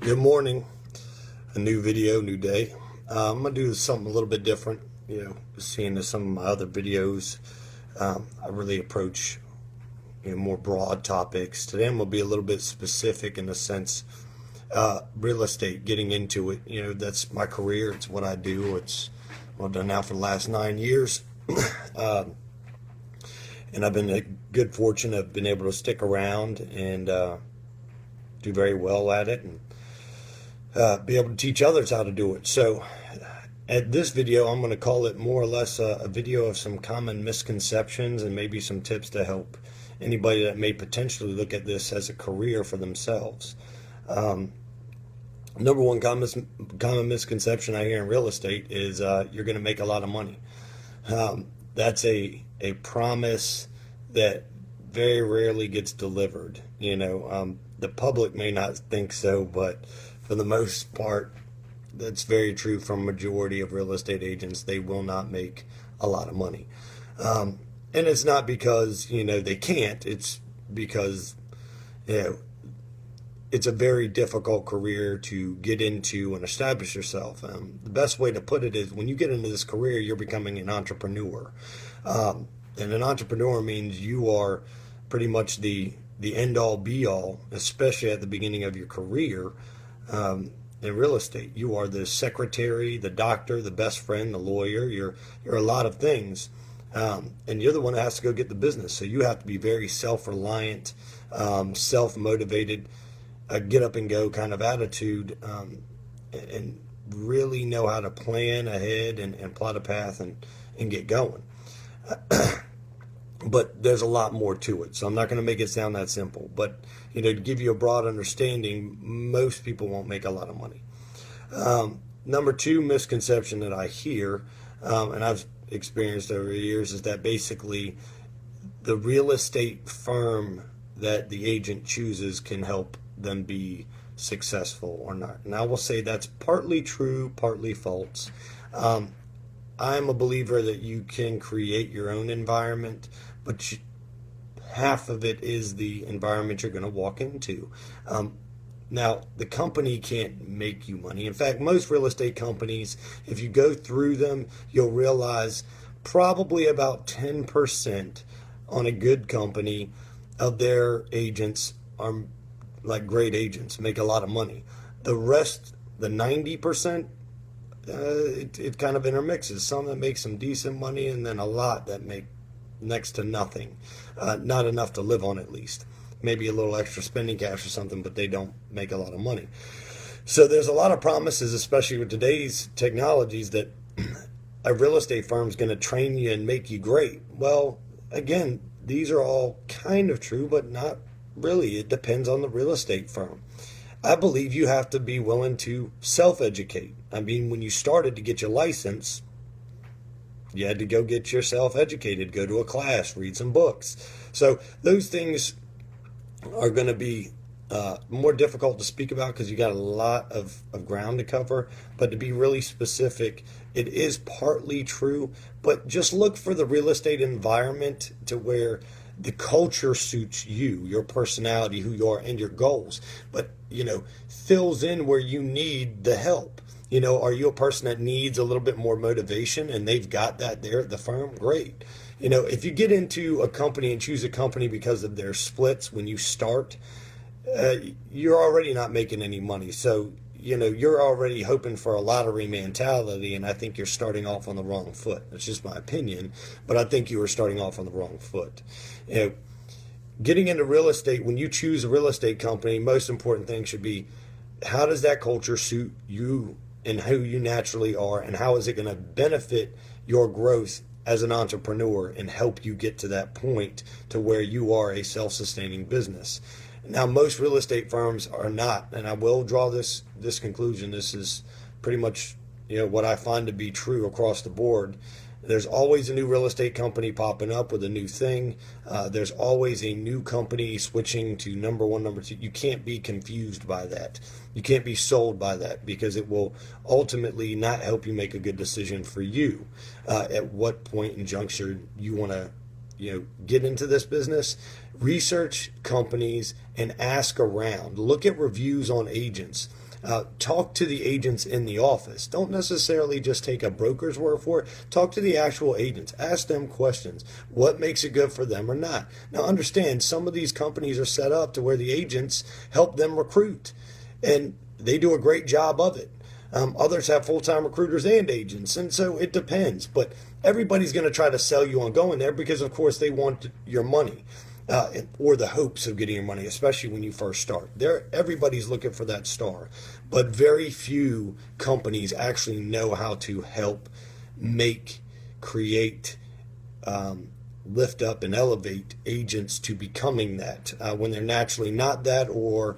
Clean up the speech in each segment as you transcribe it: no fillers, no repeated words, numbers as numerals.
Good morning. A new video, new day. I'm gonna do something a little bit different. Seeing as some of my other videos, I really approach more broad topics. Today I'm gonna be a little bit specific in the sense, real estate. Getting into it. That's my career. It's what I do. It's what I've done now for the last 9 years, and I've been a good fortune. I've been able to stick around and do very well at it, and be able to teach others how to do it. So, at this video, I'm going to call it more or less a video of some common misconceptions and maybe some tips to help anybody that may potentially look at this as a career for themselves. Um, Number one common misconception I hear in real estate is you're going to make a lot of money. That's a promise that very rarely gets delivered. The public may not think so, but for the most part, that's very true from majority of real estate agents. They will not make a lot of money. And it's not because, they can't. It's because, you know, it's a very difficult career to get into and establish yourself. The best way to put it is when you get into this career, you're becoming an entrepreneur. And an entrepreneur means you are pretty much the end all be all, especially at the beginning of your career. In real estate, you are the secretary, the doctor, the best friend, the lawyer. You're a lot of things, and you're the one that has to go get the business. So you have to be very self-reliant, self-motivated, get up and go kind of attitude, and really know how to plan ahead and plot a path and get going. But there's a lot more to it, so I'm not going to make it sound that simple. But to give you a broad understanding, most people won't make a lot of money. Number two misconception that I hear, and I've experienced over the years, is that basically the real estate firm that the agent chooses can help them be successful or not. And I will say that's partly true, partly false. I'm a believer that you can create your own environment, but half of it is the environment you're going to walk into. Now, the company can't make you money. In fact, most real estate companies, if you go through them, you'll realize probably about 10% on a good company of their agents are like great agents, make a lot of money. The rest, the 90%, it kind of intermixes. Some that make some decent money, and then a lot that make next to nothing, not enough to live on at least. Maybe a little extra spending cash or something, but they don't make a lot of money. So there's a lot of promises, especially with today's technologies, that a real estate firm is going to train you and make you great. Well, again, these are all kind of true, but not really. It depends on the real estate firm. I believe you have to be willing to self-educate. I mean, when you started to get your license, you had to go get yourself educated, go to a class, read some books. So those things are going to be more difficult to speak about because you got a lot of ground to cover. But to be really specific, it is partly true, but just look for the real estate environment to where the culture suits you, your personality, who you are, and your goals. But, fills in where you need the help. Are you a person that needs a little bit more motivation and they've got that there at the firm? Great. If you get into a company and choose a company because of their splits when you start, you're already not making any money. So, you're already hoping for a lottery mentality, and I think you're starting off on the wrong foot. That's just my opinion, but I think you are starting off on the wrong foot. Getting into real estate, when you choose a real estate company, most important thing should be, how does that culture suit you and who you naturally are, and how is it going to benefit your growth as an entrepreneur and help you get to that point to where you are a self-sustaining business. Now, most real estate firms are not, and I will draw this conclusion. This is pretty much what I find to be true across the board. There's always a new real estate company popping up with a new thing. There's always a new company switching to number one, number two. You can't be confused by that. You can't be sold by that, because it will ultimately not help you make a good decision for you. At what point in juncture you want to get into this business. Research companies and ask around. Look at reviews on agents. Talk to the agents in the office. Don't necessarily just take a broker's word for it. Talk to the actual agents. Ask them questions. What makes it good for them or not? Now, understand, some of these companies are set up to where the agents help them recruit, and they do a great job of it. Others have full-time recruiters and agents, and so it depends. But everybody's going to try to sell you on going there because, of course, they want your money. Or the hopes of getting your money, especially when you first start. Everybody's looking for that star, but very few companies actually know how to help create, lift up and elevate agents to becoming that when they're naturally not that, or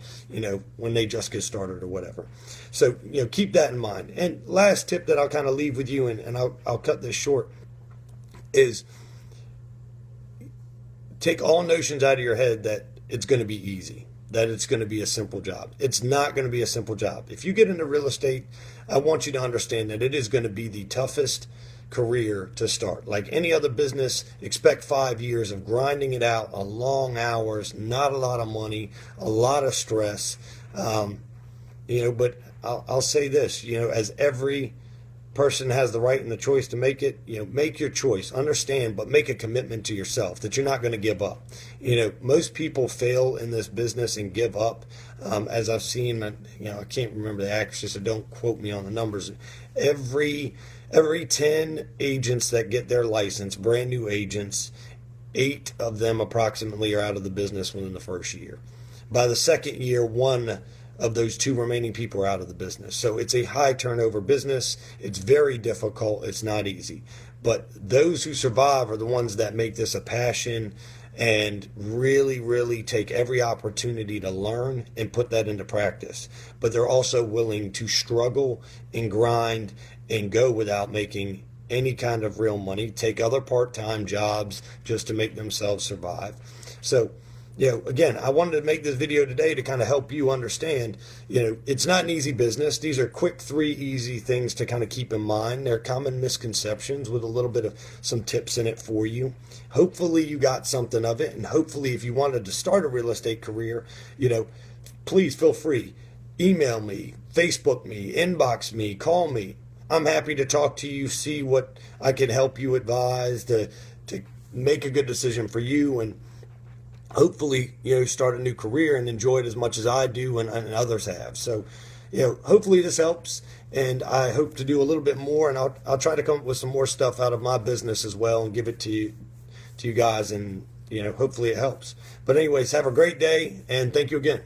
when they just get started or whatever. So keep that in mind. And last tip that I'll kind of leave with you, and I'll cut this short, is take all notions out of your head that it's going to be easy, that it's going to be a simple job. It's not going to be a simple job. If you get into real estate, I want you to understand that it is going to be the toughest career to start. Like any other business, expect 5 years of grinding it out, long hours, not a lot of money, a lot of stress. But I'll say this, as every person has the right and the choice to make it, make your choice, understand, but make a commitment to yourself that you're not going to give up. Most people fail in this business and give up. As I've seen, I can't remember the actress, so don't quote me on the numbers. Every 10 agents that get their license, brand new agents, 8 of them approximately are out of the business within the first year. By the second year, 1 of those 2 remaining people are out of the business. So it's a high turnover business. It's very difficult. It's not easy. But those who survive are the ones that make this a passion and really, really take every opportunity to learn and put that into practice. But they're also willing to struggle and grind and go without making any kind of real money, take other part-time jobs just to make themselves survive. So again, I wanted to make this video today to kind of help you understand, it's not an easy business. These are quick 3 easy things to kind of keep in mind. They're common misconceptions with a little bit of some tips in it for you. Hopefully you got something of it. And hopefully if you wanted to start a real estate career, please feel free. Email me, Facebook me, inbox me, call me. I'm happy to talk to you, see what I can help you advise to make a good decision for you, and hopefully, start a new career and enjoy it as much as I do and others have. So, hopefully this helps, and I hope to do a little bit more, and I'll try to come up with some more stuff out of my business as well and give it to you guys, and hopefully it helps. But anyways, have a great day, and thank you again.